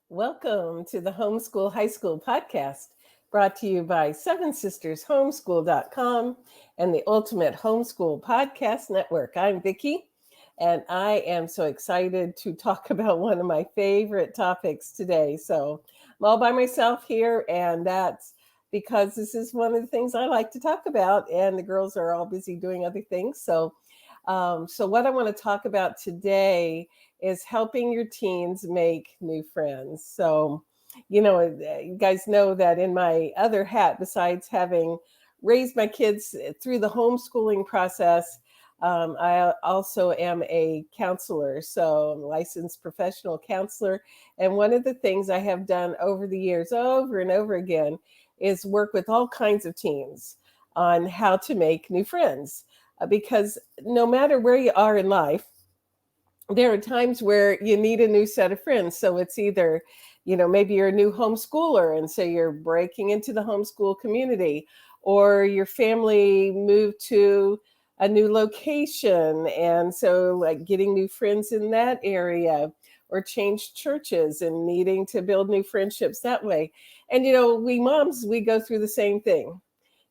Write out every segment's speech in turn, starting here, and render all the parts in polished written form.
Welcome to the Homeschool High School podcast, brought to you by Seven Sisters Homeschool.com and the Ultimate Homeschool Podcast Network. I'm Vicki, and I am so excited to talk about one of my favorite topics today. So I'm all by myself here, and that's because this is one of the things I like to talk about, and the girls are all busy doing other things. So what I want to talk about today is helping your teens make new friends. So, you guys know that in my other hat, besides having raised my kids through the homeschooling process, I also am a counselor. So, I'm a licensed professional counselor. And one of the things I have done over the years, over and over again, is work with all kinds of teens on how to make new friends. Because no matter where you are in life, there are times where you need a new set of friends. So it's either, maybe you're a new homeschooler and so you're breaking into the homeschool community, or your family moved to a new location. And so, like, getting new friends in that area, or changed churches and needing to build new friendships that way. And, we moms, we go through the same thing,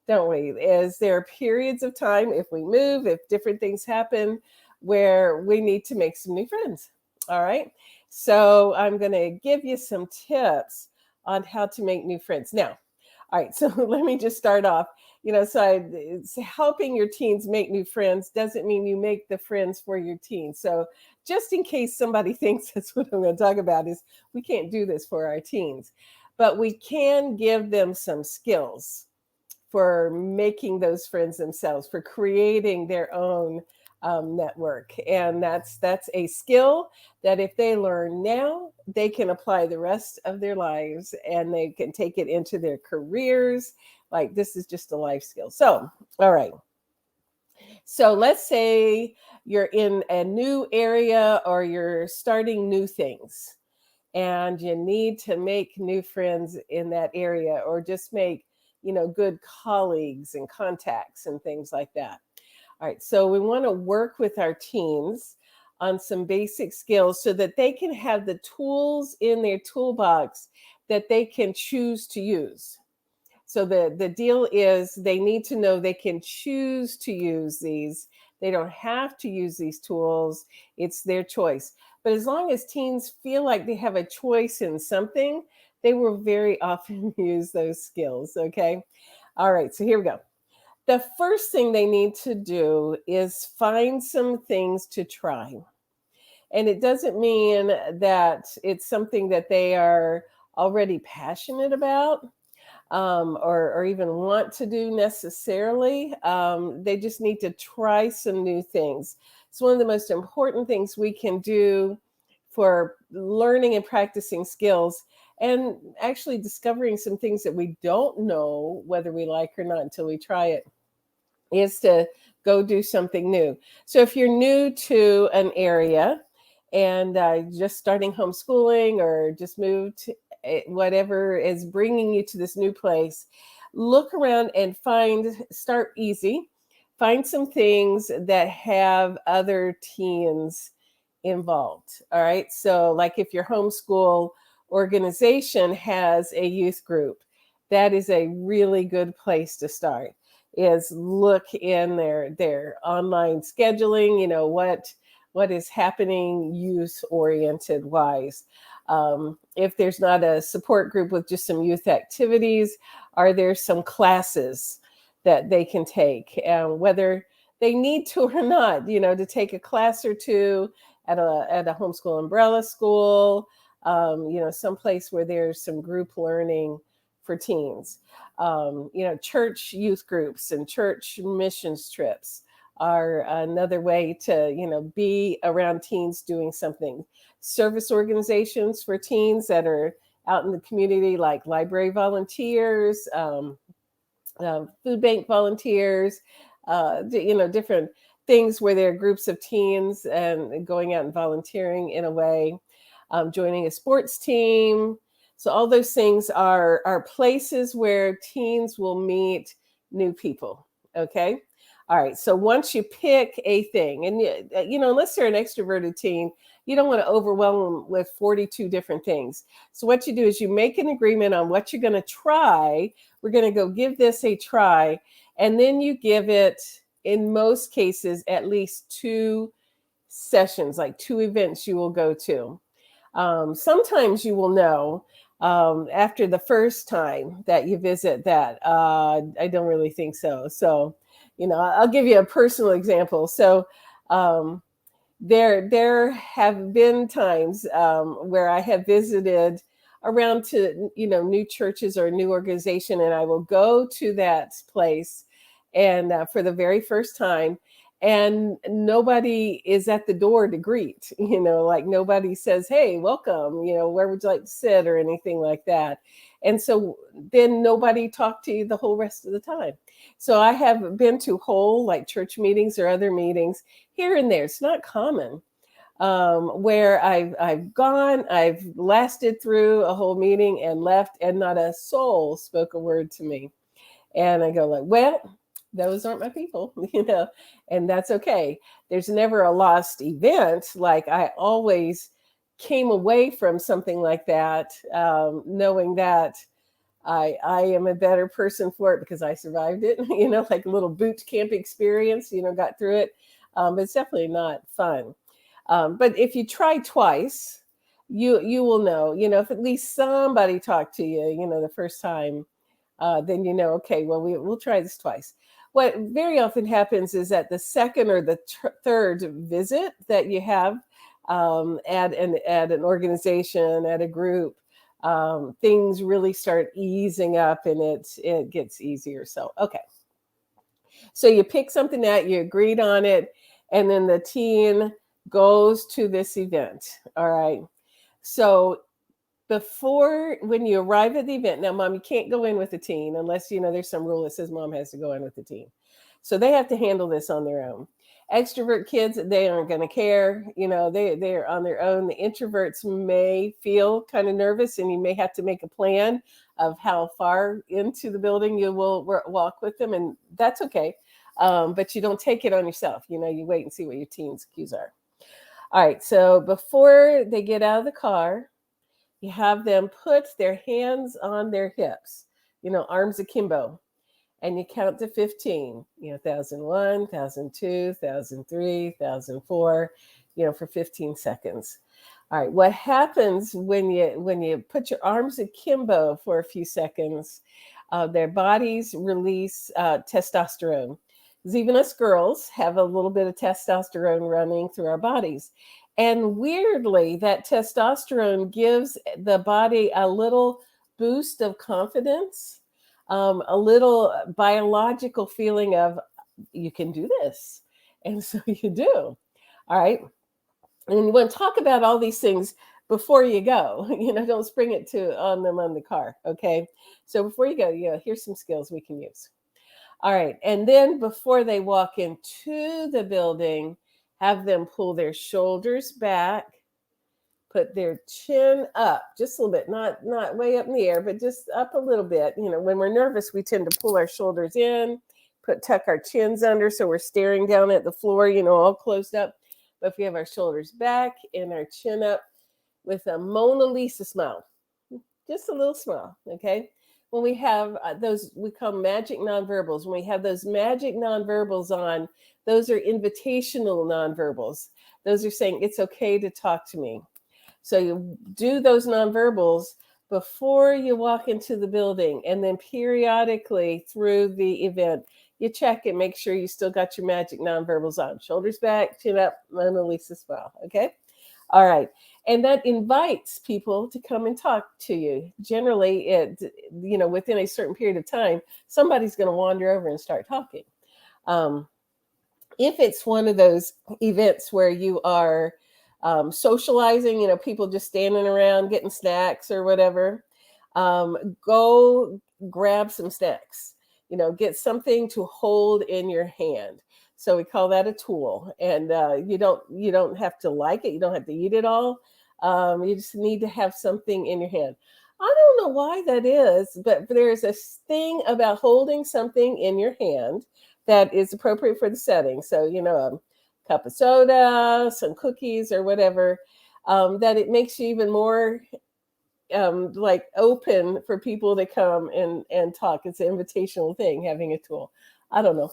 don't we? Is there are periods of time, if we move, if different things happen, where we need to make some new friends. All right. So I'm going to give you some tips on how to make new friends. Now, all right. So let me just start off. It's helping your teens make new friends doesn't mean you make the friends for your teens. So just in case somebody thinks that's what I'm going to talk about, is we can't do this for our teens, but we can give them some skills for making those friends themselves, for creating their own network. And that's a skill that if they learn now, they can apply the rest of their lives, and they can take it into their careers. Like, this is just a life skill. So, all right. So let's say you're in a new area, or you're starting new things, and you need to make new friends in that area, or just make, good colleagues and contacts and things like that. All right, so we want to work with our teens on some basic skills so that they can have the tools in their toolbox that they can choose to use. So the deal is, they need to know they can choose to use these. They don't have to use these tools. It's their choice. But as long as teens feel like they have a choice in something, they will very often use those skills. Okay. All right. So here we go. The first thing they need to do is find some things to try. And it doesn't mean that it's something that they are already passionate about, or even want to do necessarily. They just need to try some new things. It's one of the most important things we can do for learning and practicing skills, and actually discovering some things that we don't know whether we like or not until we try it, is to go do something new. So if you're new to an area, and just starting homeschooling, or just moved, whatever is bringing you to this new place, look around and start easy. Find some things that have other teens involved. All right. So, like, if your homeschool organization has a youth group, that is a really good place to start. Is look in their online scheduling, what is happening youth oriented wise. If there's not a support group with just some youth activities, are there some classes that they can take, and whether they need to or not, to take a class or two at a homeschool umbrella school, someplace where there's some group learning for teens. Church youth groups and church missions trips are another way to, be around teens doing something. Service organizations for teens that are out in the community, like library volunteers, food bank volunteers, different things where there are groups of teens and going out and volunteering in a way, joining a sports team. So all those things are places where teens will meet new people. Okay. All right. So once you pick a thing, and unless they're an extroverted teen, you don't want to overwhelm them with 42 different things. So what you do is you make an agreement on what you're going to try. We're going to go give this a try. And then you give it, in most cases, at least 2 sessions, like 2 events you will go to. Sometimes you will know after the first time that you visit that I don't really think so. So, I'll give you a personal example. So, there have been times where I have visited around to new churches or a new organization, and I will go to that place and for the very first time, and nobody is at the door to greet. Like nobody says, "Hey, welcome," where would you like to sit or anything like that. And so then nobody talked to you the whole rest of the time. So I have been to whole like church meetings or other meetings here and there. It's not common, where I've gone, I've lasted through a whole meeting and left, and not a soul spoke a word to me. And I go like, well, those aren't my people, and that's okay. There's never a lost event. Like I always came away from something like that, knowing that I am a better person for it because I survived it, like a little boot camp experience, got through it. But it's definitely not fun. But if you try twice, you will know, if at least somebody talked to you, the first time, then okay, well, we'll try this twice. What very often happens is that the second or the third visit that you have at an organization, at a group, things really start easing up and it gets easier. So, okay. So you pick something out, you agreed on it, and then the teen goes to this event. All right. So when you arrive at the event, now, Mom, you can't go in with the teen unless, there's some rule that says Mom has to go in with the teen. So they have to handle this on their own. Extrovert kids, they aren't going to care. They're on their own. The introverts may feel kind of nervous, and you may have to make a plan of how far into the building you will walk with them, and that's okay. But you don't take it on yourself. You wait and see what your teen's cues are. All right. So before they get out of the car, you have them put their hands on their hips, arms akimbo, and you count to 15, 1001, 1002, 1003, 1004, for 15 seconds. All right. What happens when you put your arms akimbo for a few seconds, their bodies release testosterone. Because even us girls have a little bit of testosterone running through our bodies. And weirdly, that testosterone gives the body a little boost of confidence, a little biological feeling of you can do this. And so you do. All right. And you want to talk about all these things before you go. Don't spring it on them on the car. Okay. So before you go, here's some skills we can use. All right. And then before they walk into the building, have them pull their shoulders back, put their chin up just a little bit, not way up in the air, but just up a little bit. When we're nervous, we tend to pull our shoulders in, tuck our chins under so we're staring down at the floor, all closed up. But if we have our shoulders back and our chin up with a Mona Lisa smile, just a little smile, okay? When we have those, we call magic nonverbals. When we have those magic nonverbals on, those are invitational nonverbals. Those are saying it's okay to talk to me. So you do those nonverbals before you walk into the building, and then periodically through the event, you check and make sure you still got your magic nonverbals on. Shoulders back, chin up, Mona Lisa smile, okay? All right. And that invites people to come and talk to you. Generally, within a certain period of time, somebody's going to wander over and start talking. If it's one of those events where you are socializing, people just standing around getting snacks or whatever, go grab some snacks. Get something to hold in your hand. So we call that a tool. And you don't have to like it. You don't have to eat it all. You just need to have something in your hand. I don't know why that is, but there's a thing about holding something in your hand that is appropriate for the setting. So, a cup of soda, some cookies, or whatever, that it makes you even more like open for people to come and talk. It's an invitational thing, having a tool. I don't know.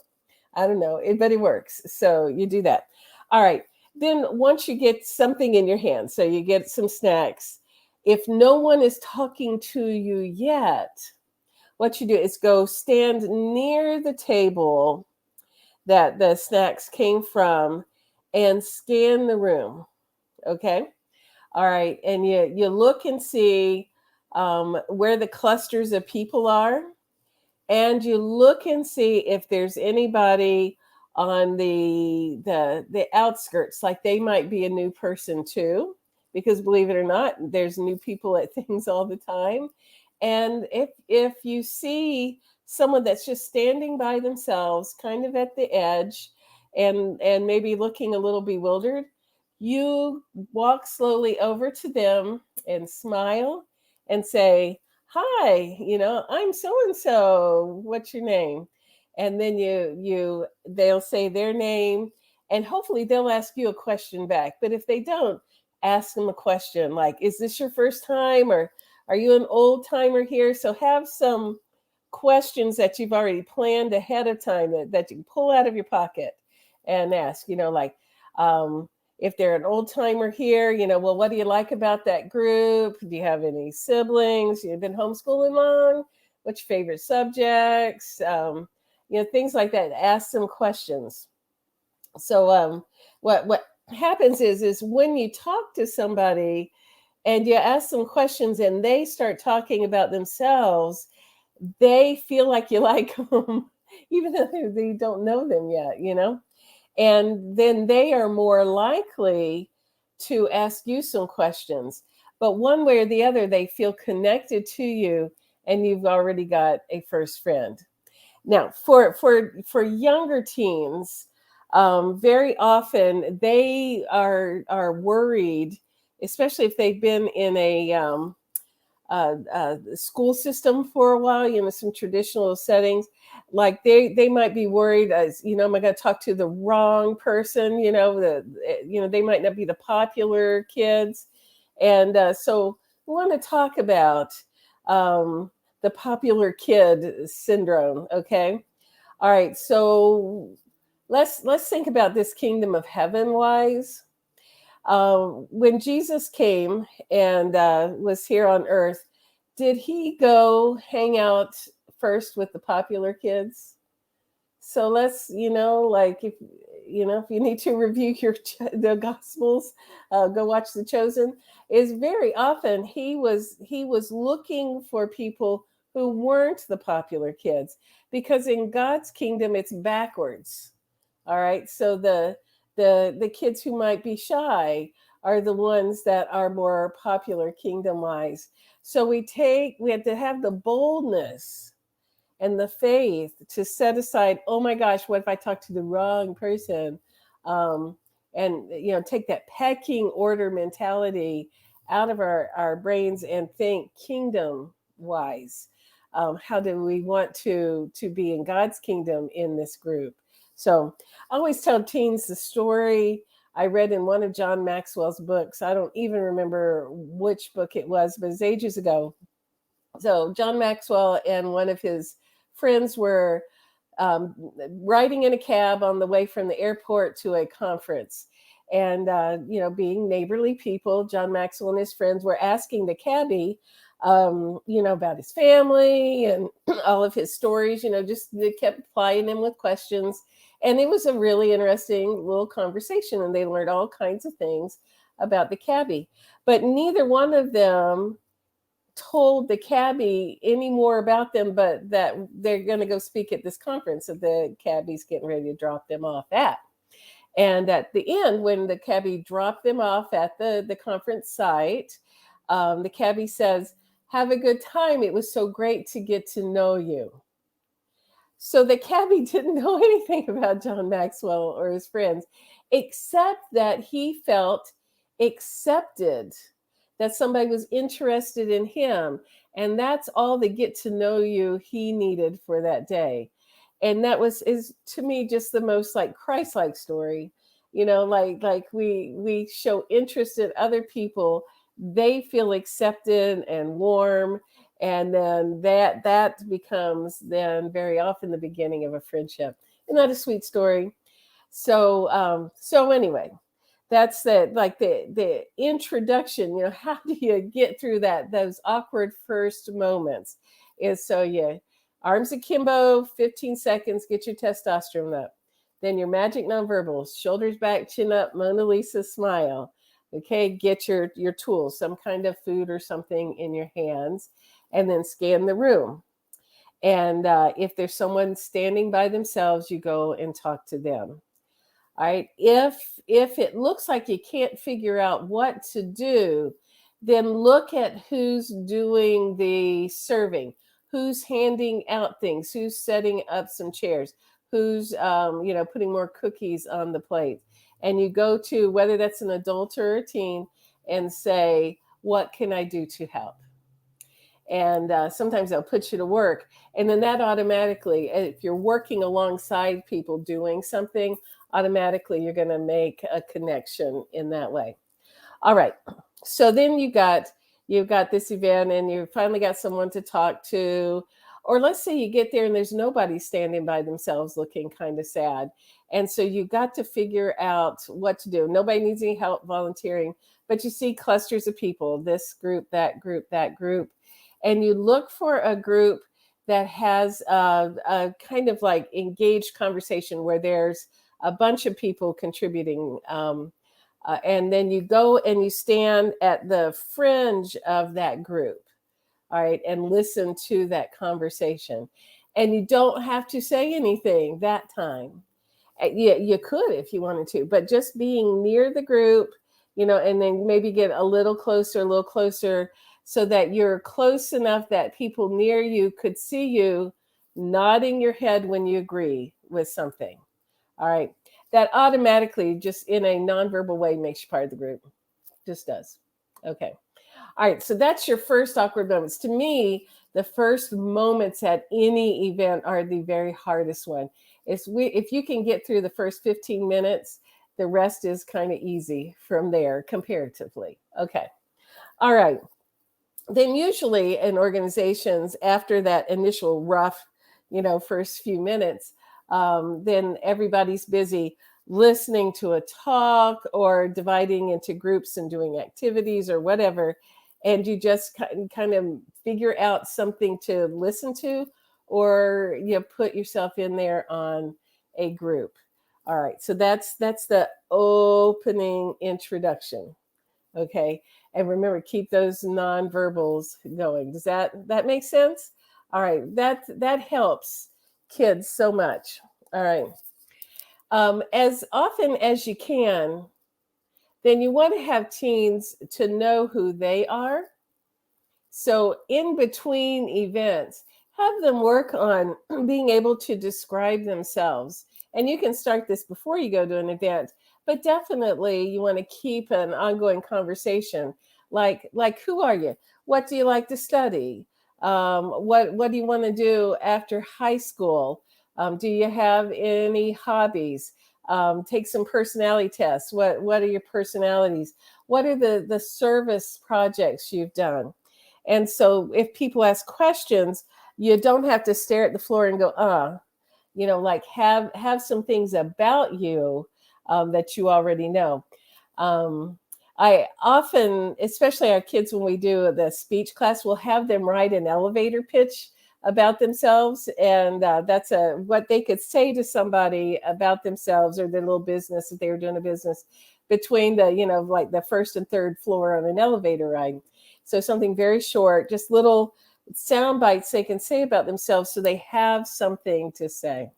But it works. So you do that. All right. Then once you get something in your hand, so you get some snacks, if no one is talking to you yet, what you do is go stand near the table that the snacks came from and scan the room. Okay. All right. And you look and see where the clusters of people are, and you look and see if there's anybody on the outskirts, like they might be a new person too, because believe it or not, there's new people at things all the time. And if you see someone that's just standing by themselves, kind of at the edge, and maybe looking a little bewildered, you walk slowly over to them and smile and say, "Hi, I'm so and so. What's your name?" And then they'll say their name, and hopefully they'll ask you a question back. But if they don't, ask them a question like, "Is this your first time, or are you an old timer here?" So have some questions that you've already planned ahead of time that you can pull out of your pocket and ask, like, if they're an old timer here, well, what do you like about that group? Do you have any siblings? You've been homeschooling long? What's your favorite subjects? Things like that. Ask some questions. So what happens is when you talk to somebody and you ask them questions and they start talking about themselves, they feel like you like them, even though they don't know them yet. And then they are more likely to ask you some questions. But one way or the other, they feel connected to you, and you've already got a first friend. Now, for younger teens, very often they are worried, especially if they've been in a school system for a while, some traditional settings, like they might be worried, as am I going to talk to the wrong person? They might not be the popular kids, and so we want to talk about the popular kid syndrome. Okay, all right. So let's think about this kingdom of heaven wise. When Jesus came and was here on earth, did he go hang out first with the popular kids? So let's, like if you need to review the Gospels, go watch The Chosen. Is very often he was looking for people who weren't the popular kids, because in God's kingdom it's backwards. All right, so the kids who might be shy are the ones that are more popular kingdom wise. So we have to have the boldness and the faith to set aside, oh my gosh, what if I talk to the wrong person? And take that pecking order mentality out of our brains and think kingdom wise. How do we want to be in God's kingdom in this group? So I always tell teens the story I read in one of John Maxwell's books. I don't even remember which book it was, but it's ages ago. So John Maxwell and one of his friends were riding in a cab on the way from the airport to a conference. And, being neighborly people, John Maxwell and his friends were asking the cabbie, about his family and all of his stories, just they kept plying him with questions. And it was a really interesting little conversation, and they learned all kinds of things about the cabbie. But neither one of them told the cabbie any more about them, but that they're going to go speak at this conference that the cabbie's getting ready to drop them off at. And at the end, when the cabbie dropped them off at the conference site, the cabbie says, "Have a good time. It was so great to get to know you." So the cabbie didn't know anything about John Maxwell or his friends, except that he felt accepted, that somebody was interested in him. And that's all the get to know you he needed for that day. And that is to me just the most like Christ-like story. Like we show interest in other people, they feel accepted and warm, and then that becomes then very often the beginning of a friendship. Isn't that a sweet story? So anyway, that's the introduction. How do you get through those awkward first moments? Is so yeah, arms akimbo, 15 seconds, get your testosterone up. Then your magic nonverbals, shoulders back, chin up, Mona Lisa smile. Okay, get your tools, some kind of food or something in your hands, and then scan the room. And if there's someone standing by themselves, you go and talk to them. All right. If it looks like you can't figure out what to do, then look at who's doing the serving, who's handing out things, who's setting up some chairs, who's putting more cookies on the plate. And you go to whether that's an adult or a teen and say, "What can I do to help?" And sometimes they'll put you to work, and then that automatically, if you're working alongside people doing something, automatically you're going to make a connection in that way. All right, so then you've got this event and you finally got someone to talk to, or let's say you get there and there's nobody standing by themselves looking kind of sad, and so you got to figure out what to do. Nobody needs any help volunteering, but you see clusters of people, this group, that group, that group, and you look for a group that has a kind of like engaged conversation where there's a bunch of people contributing. And then you go and you stand at the fringe of that group, all right, and listen to that conversation. And you don't have to say anything that time. You could if you wanted to, but just being near the group, and then maybe get a little closer, so that you're close enough that people near you could see you nodding your head when you agree with something. All right. That automatically, just in a nonverbal way, makes you part of the group. Just does. Okay. All right. So that's your first awkward moments. To me, the first moments at any event are the very hardest one. If you can get through the first 15 minutes, the rest is kind of easy from there comparatively. Okay. All right. Then usually in organizations, after that initial rough, first few minutes, then everybody's busy listening to a talk or dividing into groups and doing activities or whatever. And you just kind of figure out something to listen to, or you put yourself in there on a group. All right. So that's the opening introduction. Okay. And remember, keep those nonverbals going. Does that make sense? All right. That helps kids so much. All right. As often as you can, then you want to have teens to know who they are. So in between events, have them work on being able to describe themselves. And you can start this before you go to an event, but definitely you want to keep an ongoing conversation. Like who are you? What do you like to study? What do you want to do after high school? Do you have any hobbies? Take some personality tests. What are your personalities? What are the service projects you've done? And so if people ask questions, you don't have to stare at the floor and go, like have some things about you that you already know. I often, especially our kids, when we do the speech class, we'll have them write an elevator pitch about themselves. And that's what they could say to somebody about themselves or their little business if they were doing a business between the, like the first and third floor on an elevator ride. So something very short, just little sound bites they can say about themselves so they have something to say.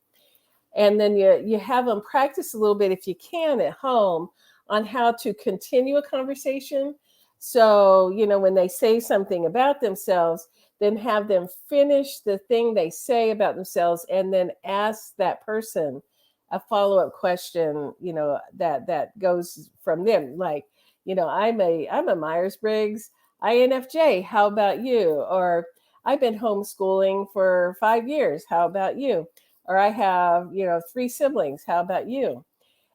And then you have them practice a little bit, if you can, at home on how to continue a conversation. So, when they say something about themselves, then have them finish the thing they say about themselves and then ask that person a follow-up question, that goes from them. Like, I'm a Myers-Briggs INFJ. How about you? Or I've been homeschooling for 5 years. How about you? or I have, 3 siblings. How about you?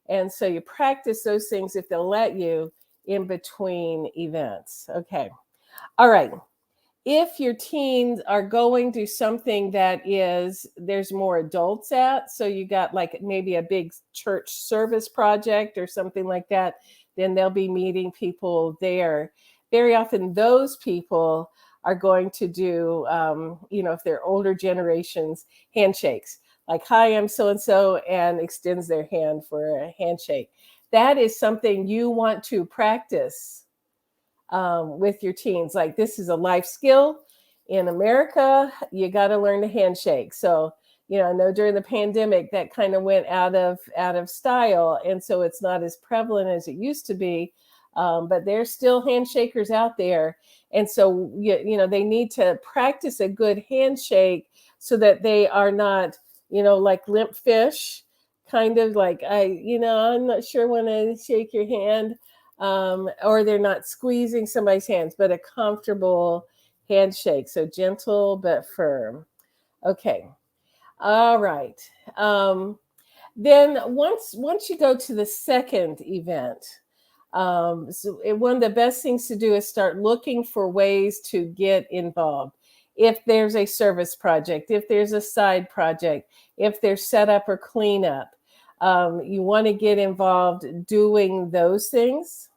And so you practice those things if they'll let you in between events. Okay. All right. If your teens are going to something that is there's more adults at, so you got like maybe a big church service project or something like that, then they'll be meeting people there. Very often those people are going to do, if they're older generations, handshakes, like, hi, I'm so and so, and extends their hand for a handshake. That is something you want to practice with your teens. Like, this is a life skill. In America, you got to learn to handshake. So, I know during the pandemic that kind of went out of style, and so it's not as prevalent as it used to be. But there's still handshakers out there, and so they need to practice a good handshake so that they are not, like limp fish, kind of like, I'm not sure when to shake your hand, or they're not squeezing somebody's hands, but a comfortable handshake. So gentle but firm. Okay. All right. Then once you go to the second event, one of the best things to do is start looking for ways to get involved. If there's a service project, if there's a side project, if there's setup or cleanup, you want to get involved doing those things,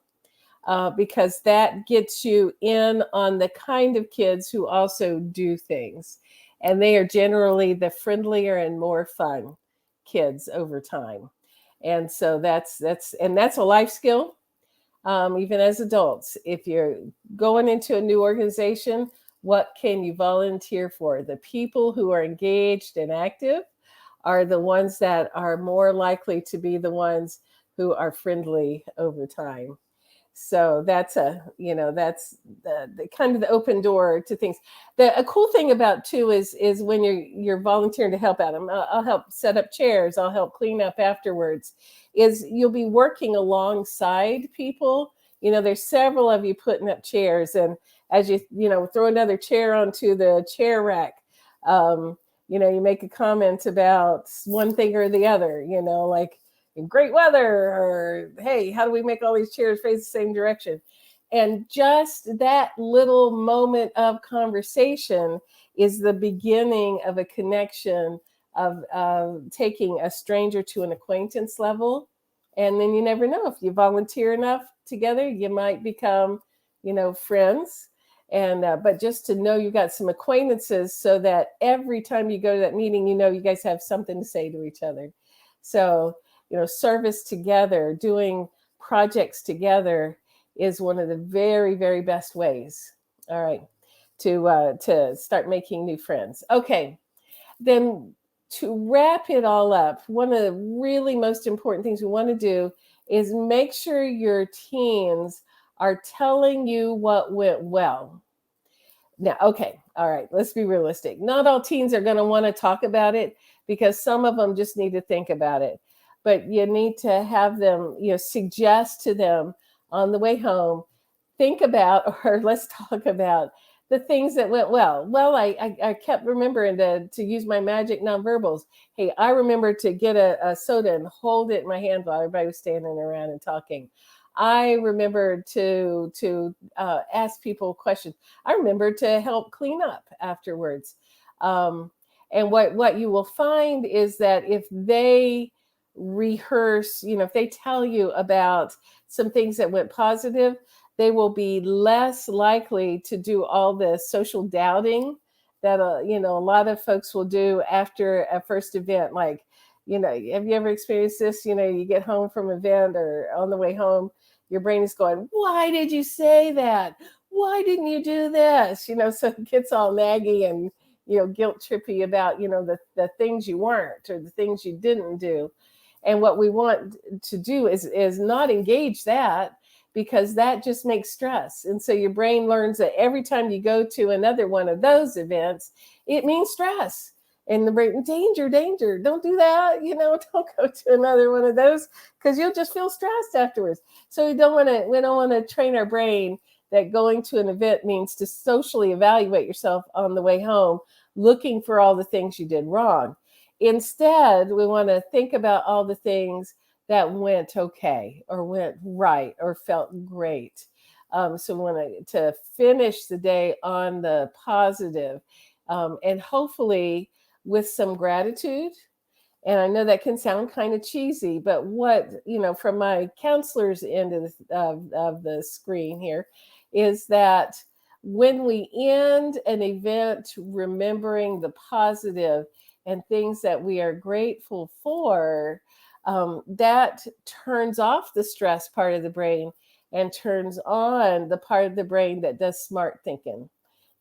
because that gets you in on the kind of kids who also do things. And they are generally the friendlier and more fun kids over time. And so that's a life skill. Even as adults, if you're going into a new organization, what can you volunteer for? The people who are engaged and active are the ones that are more likely to be the ones who are friendly over time. So that's the kind of the open door to things. A cool thing about too is when you're volunteering to help out them. I'll help set up chairs. I'll help clean up afterwards. Is you'll be working alongside people. There's several of you putting up chairs, and as you throw another chair onto the chair rack, you make a comment about one thing or the other. Like, great weather, or hey, how do we make all these chairs face the same direction? And just that little moment of conversation is the beginning of a connection, of taking a stranger to an acquaintance level. And then you never know, if you volunteer enough together, you might become friends. And but just to know you got some acquaintances, so that every time you go to that meeting, you guys have something to say to each other. So service together, doing projects together is one of the very, very best ways, all right, to start making new friends. Okay, then to wrap it all up, one of the really most important things we want to do is make sure your teens are telling you what went well. Now, okay, all right, let's be realistic. Not all teens are going to want to talk about it, because some of them just need to think about it. But you need to have them, suggest to them on the way home, think about, or let's talk about the things that went well. Well, I kept remembering to use my magic nonverbals. Hey, I remember to get a soda and hold it in my hand while everybody was standing around and talking. I remember to ask people questions. I remember to help clean up afterwards. And what you will find is that if they rehearse, if they tell you about some things that went positive, they will be less likely to do all the social doubting that a lot of folks will do after a first event. Like, have you ever experienced this? You get home from an event, or on the way home, your brain is going, why did you say that? Why didn't you do this? So it gets all naggy and guilt trippy about the things you weren't, or the things you didn't do. And what we want to do is not engage that, because that just makes stress. And so your brain learns that every time you go to another one of those events, it means stress. And the brain, danger, danger, don't do that. Don't go to another one of those, because you'll just feel stressed afterwards. So we don't want to train our brain that going to an event means to socially evaluate yourself on the way home, looking for all the things you did wrong. Instead, we want to think about all the things that went okay or went right or felt great. So we want to finish the day on the positive, and hopefully with some gratitude. And I know that can sound kind of cheesy, but from my counselor's end of the screen here, is that when we end an event remembering the positive and things that we are grateful for, that turns off the stress part of the brain and turns on the part of the brain that does smart thinking.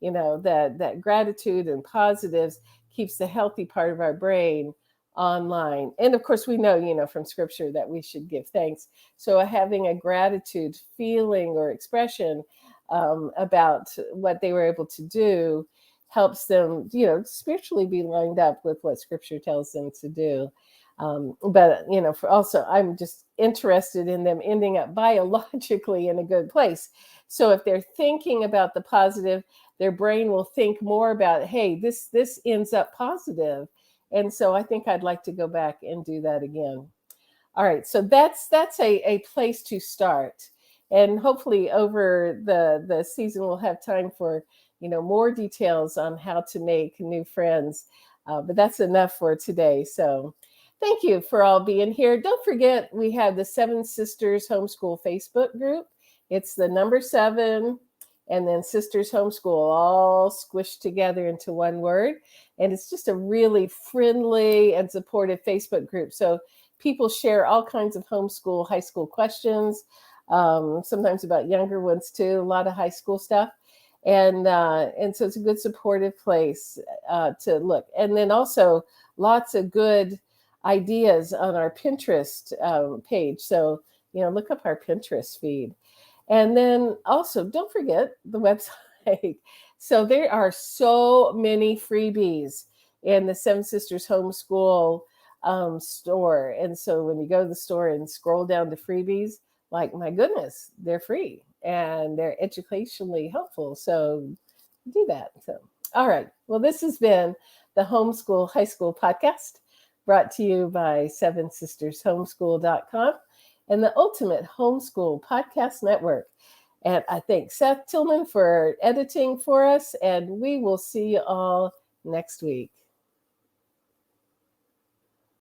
That gratitude and positives keeps the healthy part of our brain online. And of course, we know, from scripture that we should give thanks. So having a gratitude feeling or expression about what they were able to do helps them, spiritually be lined up with what scripture tells them to do. But for also, I'm just interested in them ending up biologically in a good place. So if they're thinking about the positive, their brain will think more about, hey, this ends up positive. And so I think I'd like to go back and do that again. All right, so that's a place to start. And hopefully over the season, we'll have time for, more details on how to make new friends. But that's enough for today. So thank you for all being here. Don't forget, we have the Seven Sisters Homeschool Facebook group. It's the number 7 and then Sisters Homeschool, all squished together into one word. And it's just a really friendly and supportive Facebook group. So people share all kinds of homeschool, high school questions, sometimes about younger ones too, a lot of high school stuff. And so it's a good supportive place to look. And then also lots of good ideas on our Pinterest page. So, look up our Pinterest feed. And then also, don't forget the website. So there are so many freebies in the Seven Sisters Homeschool store. And so when you go to the store and scroll down to freebies, like, my goodness, they're free and they're educationally helpful. So do that. So, all right. Well, this has been the Homeschool High School Podcast, brought to you by SevenSistersHomeschool.com and the Ultimate Homeschool Podcast Network. And I thank Seth Tillman for editing for us, and we will see you all next week.